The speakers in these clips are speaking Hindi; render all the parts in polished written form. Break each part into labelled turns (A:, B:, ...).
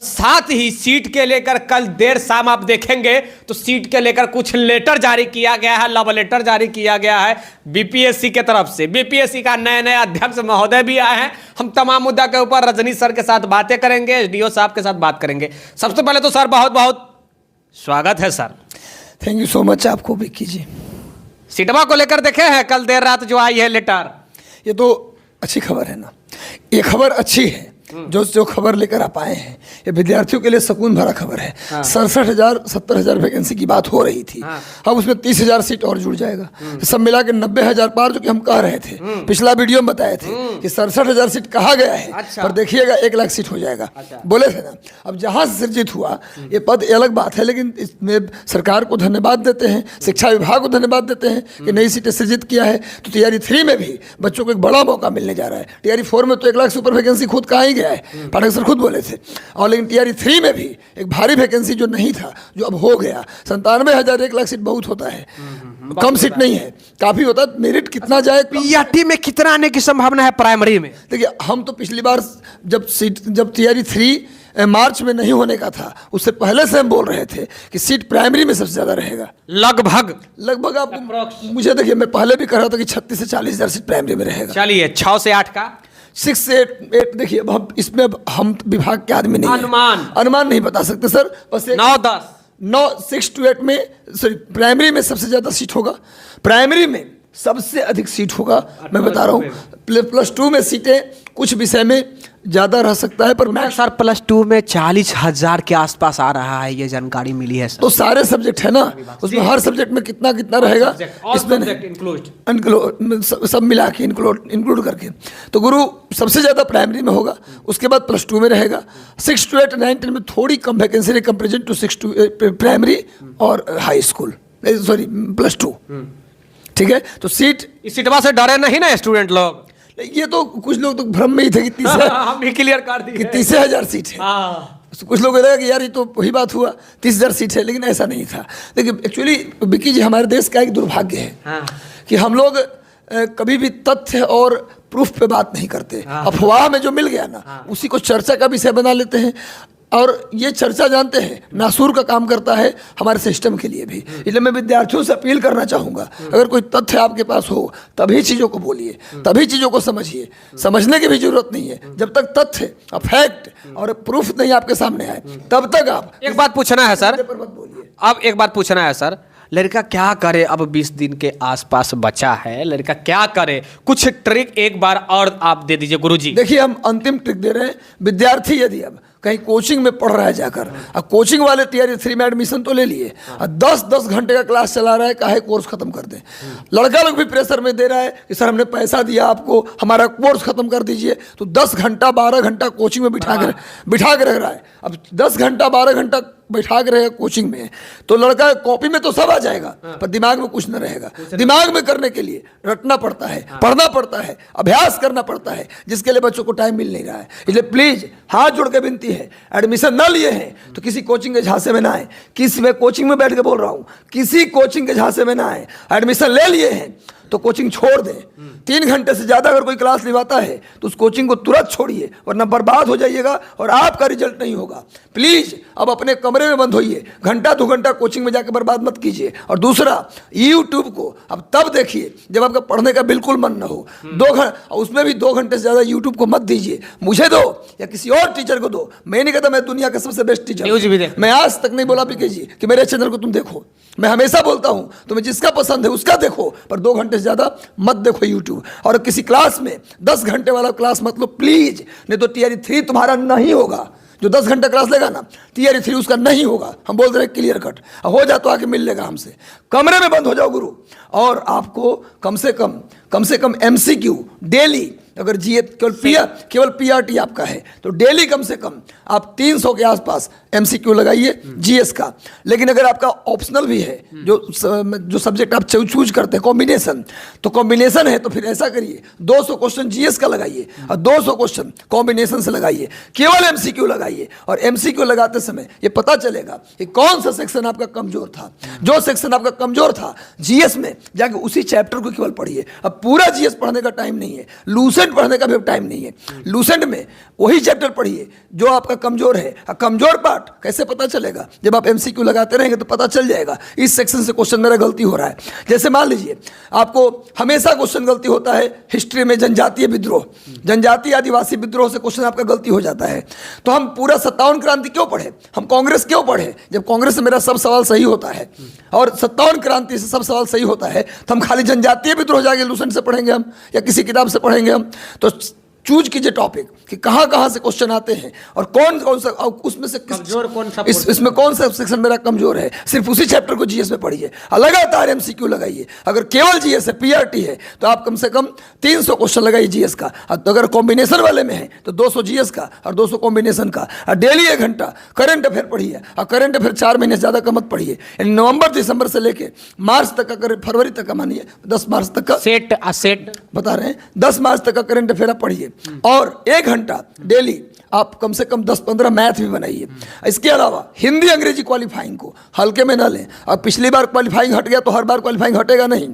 A: साथ ही सीट के लेकर कल देर शाम आप देखेंगे तो सीट के लेकर कुछ लेटर जारी किया गया है, लव लेटर जारी किया गया है बीपीएससी के तरफ से। बीपीएससी का नए अध्यक्ष महोदय भी आए हैं। हम तमाम मुद्दा के ऊपर रजनी सर के साथ बातें करेंगे, एसडीओ साहब के साथ बात करेंगे। सबसे पहले तो सर बहुत बहुत स्वागत है sir.
B: Thank you so much. आपको भी कीजिए।
A: सीटवा को लेकर देखे हैं कल देर रात जो आई है लेटर,
B: ये तो अच्छी खबर है ना, ये खबर अच्छी है जो खबर लेकर आप आए हैं। ये विद्यार्थियों के लिए सुकून भरा खबर है। 67,000 70,000 वैकेंसी की बात हो रही थी। अब उसमें 30,000 सीट और जुड़ जाएगा। सब मिला के 90,000 पार, जो कि हम कह रहे थे, पिछला वीडियो में बताए थे कि 67,000 सीट कहा गया है।
A: अच्छा।
B: पर देखिएगा 1 लाख सीट हो जाएगा।
A: अच्छा।
B: बोले थे ना। अब जहाँ से सृजित हुआ ये पद अलग बात है, लेकिन इसमें सरकार को धन्यवाद देते हैं, शिक्षा विभाग को धन्यवाद देते हैं कि नई सीटें सृजित किया है। तो तैयारी 3 में भी बच्चों को एक बड़ा मौका मिलने जा रहा है। तैयारी 4 में तो 1 लाख से ऊपर वैकेंसी खुद कहाँ ही गया है, पाठक सर खुद बोले थे। और लेकिन तैयारी 3 में भी एक भारी वैकेंसी जो नहीं था, जो अब हो गया। 97,000 1 लाख सीट बहुत होता है, कम सीट नहीं है, काफी होता है। मेरिट कितना जाए,
A: पीआरटी में कितना आने की संभावना है प्राइमरी में?
B: देखिए, हम तो पिछली बार जब तैयारी 3 मार्च में नहीं होने का था, उससे पहले से हम बोल रहे थे कि सीट प्राइमरी में सबसे ज्यादा रहेगा। लगभग आपको, मुझे देखिए, मैं पहले भी कह रहा था कि 36 से 40,000 सीट प्राइमरी में रहेगा।
A: चलिए 6 से 8 का
B: 6 से 8 देखिए, अब हम इसमें हम विभाग के आदमी नहीं, अनुमान नहीं बता सकते सर। बस 9 6 to 8 में, सॉरी, प्राइमरी में सबसे ज्यादा सीट होगा। प्राइमरी में सबसे अधिक सीट होगा, मैं बता रहा हूँ। +2 में सीटें कुछ विषय में ज्यादा रह सकता है, पर मैं
A: सर +2 में 40,000 के आसपास आ रहा है, ये जानकारी मिली है सर।
B: तो सारे सब्जेक्ट है ना, उसमें हर सब्जेक्ट में कितना रहेगा, इसमें सब मिला के इंक्लूड करके। तो गुरु सबसे ज्यादा प्राइमरी में होगा, उसके बाद +2 में रहेगा। 6 to 8 9 10 में थोड़ी कम vacancy comparison to 6 to 8 primary और हाई स्कूल, सॉरी +2। ठीक है, तो
A: इस सीटवा से डरे नहीं ना स्टूडेंट लोग?
B: ये तो कुछ लोग तो भ्रम में ही थे कि 30,000 सीट है। तो कुछ लोग कहेगा कि यार ये तो वही बात हुआ, 30,000 सीट है, लेकिन ऐसा नहीं था। देखिए, एक्चुअली विक्की जी, हमारे देश का एक दुर्भाग्य है कि हम लोग कभी भी तथ्य और प्रूफ पे बात नहीं करते। अफवाह में जो मिल गया ना, उसी को चर्चा का विषय बना लेते हैं। और ये चर्चा, जानते हैं, नासूर का काम करता है हमारे सिस्टम के लिए भी। इसलिए मैं विद्यार्थियों से अपील करना चाहूँगा, अगर कोई तथ्य आपके पास हो तभी चीज़ों को बोलिए, तभी चीज़ों को समझिए। समझने की भी जरूरत नहीं है, जब तक तथ्य और फैक्ट और प्रूफ नहीं आपके सामने आए, तब तक आप
A: एक बात पूछना है सर,
B: पर मत बोलिए।
A: अब एक बात पूछना है सर, लड़का क्या करे? अब 20 दिन के आसपास बचा है, लड़का क्या करे? कुछ ट्रिक एक बार और आप दे दीजिए गुरुजी।
B: देखिए, हम अंतिम ट्रिक दे रहे हैं। विद्यार्थी यदि अब कहीं कोचिंग में पढ़ रहा है जाकर, अब कोचिंग वाले तैयारी 3 में एडमिशन तो ले लिए, 10-10 घंटे का क्लास चला रहा है, काहे कोर्स खत्म कर दे। लड़का लोग भी प्रेशर में दे रहा है कि सर हमने पैसा दिया आपको, हमारा कोर्स खत्म कर दीजिए। तो 10 घंटा 12 घंटा कोचिंग में बिठा के रह रहा है। अब 10 घंटा 12 घंटा बैठा के रहेगा कोचिंग में, तो लड़का कॉपी में तो सब आ जाएगा, पर दिमाग में कुछ न रहेगा। दिमाग में करने के लिए रटना पड़ता है, पढ़ना पड़ता है, अभ्यास करना पड़ता है, जिसके लिए बच्चों को टाइम मिल नहीं रहा है। इसलिए प्लीज हाथ जोड़ के विनती है, एडमिशन न लिए हैं तो किसी कोचिंग के झांसे में ना आए। मैं कोचिंग में बैठ के बोल रहा हूँ, किसी कोचिंग के झांसे में ना आए। एडमिशन ले लिए हैं तो कोचिंग छोड़ दें। 3 घंटे से ज्यादा अगर कोई क्लास निभाता है तो उस कोचिंग को तुरंत छोड़िए, वरना बर्बाद हो जाइएगा और आपका रिजल्ट नहीं होगा। प्लीज अब अपने कमरे में बंद होइए, घंटा 2 घंटा कोचिंग में जाकर बर्बाद मत कीजिए। और दूसरा, यूट्यूब को अब तब देखिए जब आपका पढ़ने का बिल्कुल मन न हो। 2 घंटे, उसमें भी 2 घंटे से ज्यादा यूट्यूब को मत दीजिए। मुझे दो या किसी और टीचर को दो, मैं नहीं कहता मैं दुनिया का सबसे बेस्ट टीचर। मैं आज तक नहीं बोला पीके जी कि मेरे चैनल को तुम देखो। मैं हमेशा बोलता हूं तुम्हें जिसका पसंद है उसका देखो, पर 2 घंटे से ज्यादा मत देखो यूट्यूब। और किसी क्लास में 10 घंटे वाला क्लास मत लो प्लीज, नहीं तो तैयारी 3 तुम्हारा नहीं होगा। जो 10 घंटा क्लास लेगा ना, तैयारी 3 उसका नहीं होगा। हम बोल रहे हैं क्लियर कट, हो जा तो आके मिल लेगा हमसे। कमरे में बंद हो जाओ गुरु, और आपको कम से कम MCQ डेली, अगर केवल पीआरटी आपका है तो डेली कम से कम आप 300 के आसपास MCQ लगाइए जीएस का। लेकिन अगर आपका ऑप्शनल भी है, जो सब्जेक्ट आप चूज करते हैं कॉम्बिनेशन, तो कॉम्बिनेशन है तो फिर ऐसा करिए 200 क्वेश्चन जीएस का लगाइए और 200 क्वेश्चन कॉम्बिनेशन से लगाइए। केवल MCQ लगाइए, और MCQ लगाते समय ये पता चलेगा कि कौन सा सेक्शन आपका कमजोर था। जो सेक्शन आपका कमजोर था जीएस में, जाके उसी चैप्टर को केवल पढ़िए। अब पूरा जीएस पढ़ने का टाइम नहीं है, लूसेंट लूसेंट पढ़ने का भी टाइम नहीं है। लूसेंट में वही चैप्टर पढ़िए जो आपका कमजोर है। कमजोर पार्ट कैसे पता चलेगा? जब आप एमसीक्यू लगाते रहेंगे तो पता चल जाएगा इस सेक्शन से क्वेश्चन मेरा गलती हो रहा है। जैसे मान लीजिए आपको हमेशा क्वेश्चन गलती होता है हिस्ट्री में, जनजातीय विद्रोह, जनजातीय आदिवासी विद्रोह से क्वेश्चन आपका गलती हो जाता है। तो हम पूरा 57 क्रांति क्यों पढ़े, हम कांग्रेस क्यों पढ़े? जब कांग्रेस से मेरा सब सवाल सही होता है और 57 क्रांति से सब सवाल सही होता है, तो हम खाली जनजातीय विद्रोह जाके लूसेंट से पढ़ेंगे हम, या किसी किताब से पढ़ेंगे हम? तो चूज कीजिए टॉपिक कि कहाँ कहाँ से क्वेश्चन आते हैं और कौन कौन सा, उसमें से
A: कमजोर कौन सा,
B: इसमें कौन सा सेक्शन मेरा कमजोर है। सिर्फ उसी चैप्टर को जीएस में पढ़िए और लगातार एमसीक्यू लगाइए। अगर केवल जीएस है, पीआरटी है, तो आप कम से कम 300 क्वेश्चन लगाइए जीएस का। तो अगर कॉम्बिनेशन वाले में है तो 200 जीएस का और 200 कॉम्बिनेशन का। और डेली 1 घंटा करंट अफेयर पढ़िए। और करंट अफेयर 4 महीने से ज़्यादा का मत पढ़िए। नवंबर दिसंबर से लेके मार्च तक का, फरवरी तक का, मानिए 10 मार्च तक का सेट बता रहे हैं, 10 मार्च तक का करंट अफेयर आप पढ़िए। और 1 घंटा डेली आप कम से कम 10-15 मैथ भी बनाइए। इसके अलावा हिंदी अंग्रेजी क्वालिफाइंग को हल्के में ना लें। अब पिछली बार क्वालिफाइंग हट गया तो हर बार क्वालिफाइंग हटेगा नहीं।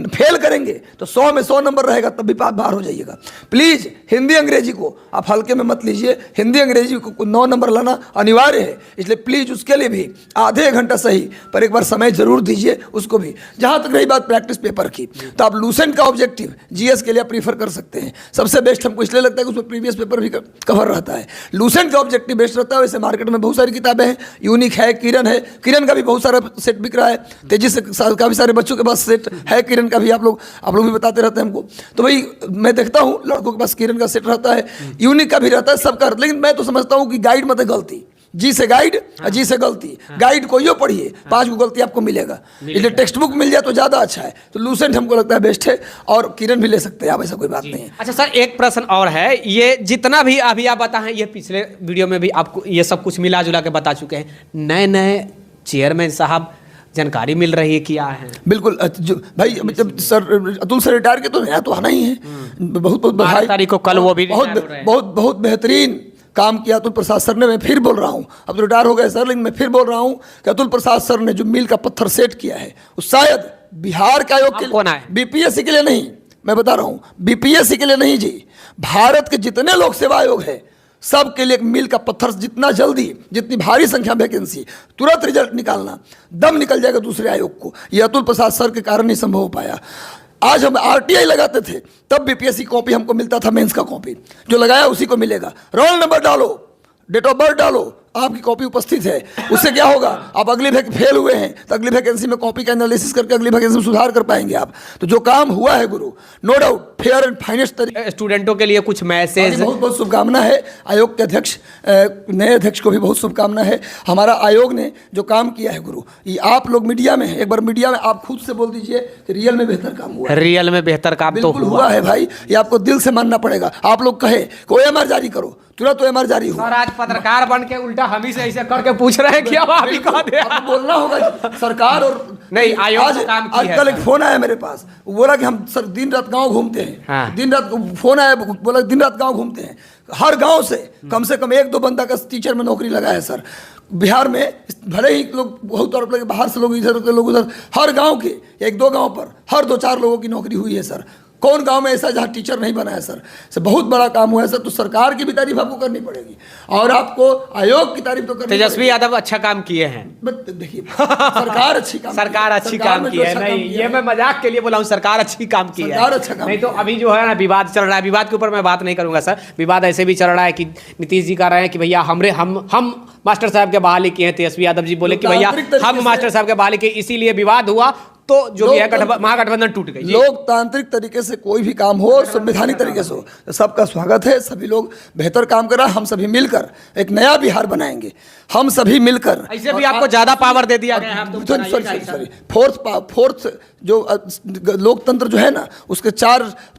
B: फेल करेंगे तो 100 में 100 नंबर रहेगा, तब भी आप बाहर हो जाइएगा। प्लीज़ हिंदी अंग्रेजी को आप हल्के में मत लीजिए। हिंदी अंग्रेजी को 9 नंबर लाना अनिवार्य है, इसलिए प्लीज़ उसके लिए भी आधे 1 घंटा सही पर एक बार समय जरूर दीजिए उसको भी। जहाँ तक रही बात प्रैक्टिस पेपर की, तो आप लूसेंट का ऑब्जेक्टिव जीएस के लिए प्रीफर कर सकते हैं। सबसे बेस्ट हमको इसलिए लगता है कि उसमें प्रीवियस पेपर भी कवर रहता है। लूसेंट का ऑब्जेक्टिव बेस्ट रहता है। वैसे मार्केट में बहुत सारी किताबें हैं, यूनिक है, किरण है, किरण का भी बहुत सारा सेट बिक रहा है, तेजी से काफ़ी सारे बच्चों के पास सेट है किरण का भी। आप लोग भी बताते रहते हैं हमको, तो भाई मैं देखता हूँ लड़कों के पास किरण का सेट रहता है, यूनिक का भी रहता है, सबका। लेकिन मैं तो समझता हूँ कि गाइड मत गलती, जी से गाइड और जी से गलती। गाइड को यो पढ़िए, 5 को गलती आपको मिलेगा। इसलिए टेक्स्ट बुक मिल जाए तो ज़्यादा अच्छा है। तो लूसेंट हमको लगता है बेस्ट है, और किरण भी ले सकते हैं आप, ऐसा कोई बात नहीं है।
A: अच्छा सर, एक प्रश्न और है, ये जितना भी अभी आप बताएं, ये पिछले वीडियो में भी आपको ये सब कुछ मिला जुला के बता चुके हैं। नए नए चेयरमैन साहब जानकारी मिल रही है क्या है?
B: बिल्कुल भाई, जब सर अतुल सर रिटायर के तो नया तो आना ही है। बहुत बहुत बधाई।
A: तारीख को कल वो भी
B: बहुत बेहतरीन काम किया अतुल प्रसाद सर ने। मैं फिर बोल रहा हूँ, अब तो रिटायर हो गए सर, लेकिन मैं फिर बोल रहा हूँ कि अतुल प्रसाद सर ने जो मील का पत्थर सेट किया है, वो शायद बिहार के आयोग के लिए, बीपीएससी के लिए नहीं, मैं बता रहा हूँ, बीपीएससी के लिए नहीं जी, भारत के जितने लोक सेवा आयोग है सब के लिए एक मील का पत्थर। जितना जल्दी, जितनी भारी संख्या में वैकेंसी, तुरंत रिजल्ट निकालना, दम निकल जाएगा दूसरे आयोग को। यह अतुल प्रसाद सर के कारण ही संभव हो पाया। आज हम आरटीआई लगाते थे तब बीपीएससी कॉपी हमको मिलता था, मेंस का कॉपी जो लगाया उसी को मिलेगा। रोल नंबर डालो, डेट ऑफ बर्थ डालो, आपकी कॉपी उपस्थित है। उससे क्या होगा, आप अगली फेल हुए हैं तो अगली वैकेंसी में कॉपी का एनालिसिस करके अगली वैकेंसी में सुधार कर पाएंगे आप। तो जो काम हुआ है गुरु, no doubt fair and finest तरीके।
A: स्टूडेंटों के लिए कुछ मैसेज,
B: बहुत बहुत शुभकामना है। आयोग के अध्यक्ष, नए अध्यक्ष को भी बहुत शुभकामना है। हमारा आयोग ने जो काम किया है गुरु, ये आप लोग मीडिया में हैं, एक बार मीडिया में आप खुद से बोल दीजिए कि रियल में बेहतर काम हुआ।
A: रियल में बेहतर काम तो
B: हुआ है भाई, ये आपको दिल से मानना पड़ेगा। आप लोग कहे कि OMR जारी करो, तुरंत OMR जारी हुआ।
A: और आज पत्रकार बन के उल्टा हम ही से ऐसे करके पूछ रहे हैं कि अब आप ही कह दे।
B: आपको बोलना होगा सरकार और
A: नहीं आयोग
B: आज
A: काम की है।
B: कल एक फोन आया मेरे पास, वो बोला कि हम सर दिन रात गांव घूमते हैं।
A: हाँ।
B: दिन रात फोन आया, बोला दिन रात गांव घूमते हैं। हर गांव से कम 1-2 बंदा का टीचर में नौकरी लगा है सर। बिहार में भले ही लोग बहुत आरोप लगे, बाहर से लोग इधर के लोग उधर, हर गाँव के 1-2 गाँव पर हर 2-4 लोगों की नौकरी हुई है सर। कौन गांव में ऐसा जहाँ टीचर नहीं बना है सर? से बहुत बड़ा काम हुआ है सर। तो सरकार की भी तारीफ आपको करनी पड़ेगी और आपको आयोग की तारीफ तो करनी पड़ेगी।
A: तेजस्वी यादव अच्छा काम किए हैं।
B: देखिए सरकार अच्छी काम
A: की है। नहीं, ये मैं मजाक के लिए बोला हूँ, सरकार अच्छी काम की है।
B: अच्छा काम
A: नहीं तो अभी जो है ना विवाद चल रहा है, विवाद के ऊपर मैं बात नहीं करूंगा सर। विवाद ऐसे भी चल रहा है कि नीतीश जी कह रहे हैं कि भैया हम मास्टर साहब के बहाली किए हैं। तेजस्वी यादव जी बोले कि भैया हम मास्टर साहब के बहाली किए, इसीलिए विवाद हुआ। तो जो भी है महागठबंधन टूट गई।
B: लोकतांत्रिक तरीके से कोई भी काम हो, संवैधानिक तरीके से हो, तो सबका स्वागत है। सभी लोग बेहतर काम कर रहे हैं। हम सभी मिलकर एक नया बिहार बनाएंगे, हम सभी मिलकर।
A: ऐसे भी आपको ज्यादा पावर दे दिया गया है।
B: सॉरी, फोर्थ जो लोकतंत्र जो है ना, उसके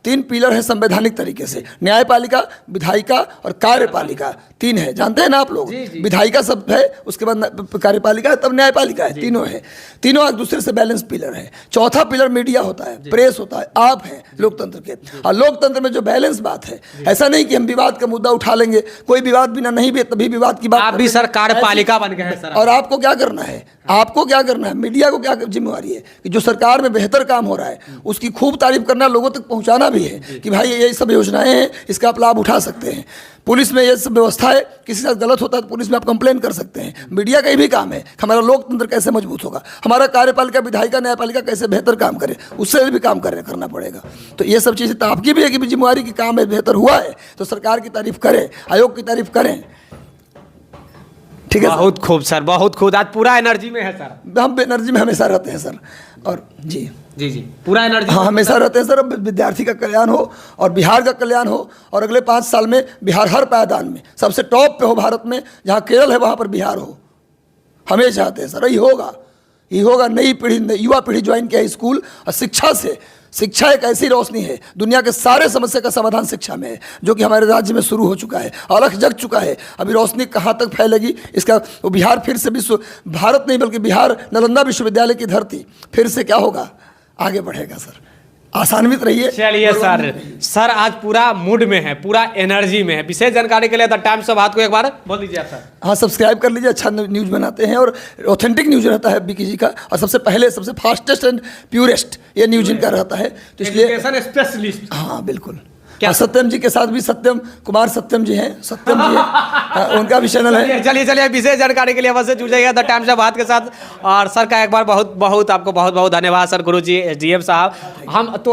B: 3 पिलर है संवैधानिक तरीके से। न्यायपालिका, विधायिका और कार्यपालिका, 3 है, जानते हैं ना आप लोग। विधायिका सब है, उसके बाद कार्यपालिका है, तब न्यायपालिका है। तीनों है, तीनों एक दूसरे से बैलेंस पिलर है। चौथा पिलर मीडिया होता है, प्रेस होता है, आप हैं लोकतंत्र के। और लोकतंत्र में जो बैलेंस बात है, ऐसा नहीं कि हम विवाद का मुद्दा उठा लेंगे, कोई विवाद बिना नहीं भी तभी विवाद की बात।
A: आप भी सर कार्यपालिका बन गए हैं सर।
B: और आपको क्या करना है, आपको क्या करना है, मीडिया को क्या जिम्मेवारी है कि जो सरकार में में बेहतर काम हो रहा है उसकी खूब तारीफ करना, लोगों तक पहुंचाना भी है कि भाई ये सब योजनाएं हैं, इसका आप लाभ उठा सकते हैं। पुलिस में ये सब व्यवस्था है, किसी के साथ गलत होता है तो पुलिस में आप कंप्लेन कर सकते हैं। मीडिया का ही भी काम है, हमारा लोकतंत्र कैसे मजबूत होगा, हमारा कार्यपालिका, विधायिका, न्यायपालिका कैसे बेहतर काम करे, उससे भी काम करना पड़ेगा। तो ये सब चीज़ें तो आपकी भी है कि जिम्मेवारी की काम है, बेहतर हुआ है तो सरकार की तारीफ करें, आयोग की तारीफ करें। ठीक है,
A: बहुत खूब सर, बहुत खूब। आज पूरा एनर्जी में है सर।
B: हम एनर्जी में हमेशा रहते हैं सर। और जी
A: जी जी, पूरा एनर्जी।
B: हाँ, हमेशा रहते हैं सर। विद्यार्थी का कल्याण हो और बिहार का कल्याण हो, और अगले 5 साल में बिहार हर पायदान में सबसे टॉप पे हो भारत में। जहाँ केरल है वहाँ पर बिहार हो, हमें चाहते हैं सर। ये होगा। नई पीढ़ी, युवा पीढ़ी ज्वाइन किया स्कूल, और शिक्षा एक ऐसी रोशनी है, दुनिया के सारे समस्या का समाधान शिक्षा में है, जो कि हमारे राज्य में शुरू हो चुका है, अलख जग चुका है। अभी रोशनी कहाँ तक फैलेगी इसका, वो बिहार फिर से भारत नहीं बल्कि बिहार नालंदा विश्वविद्यालय की धरती फिर से क्या होगा, आगे बढ़ेगा सर। आसान्वित रहिए।
A: चलिए सर आज पूरा मूड में है, पूरा एनर्जी में है। विशेष जानकारी के लिए द टाइम्स ऑफ भारत को एक बार बोल दीजिए सर।
B: हाँ, सब्सक्राइब कर लीजिए, अच्छा न्यूज़ बनाते हैं और ऑथेंटिक न्यूज़ रहता है बीके जी का, और सबसे फास्टेस्ट एंड प्यूरेस्ट ये न्यूज़ इनका रहता है, तो इसलिए
A: एजुकेशन स्पेशलिस्ट।
B: हाँ बिल्कुल। क्या सत्यम जी के साथ भी सत्यम कुमार सत्यम जी हैं, उनका भी चैनल है।
A: चलिए विशेष जानकारी के लिए अवश्य जुड़ जाइएगा द टाइम्स ऑफ भारत के साथ। और सर का एक बार बहुत बहुत आपको बहुत बहुत धन्यवाद सर, गुरु जी, एसडीएम साहब। हम तो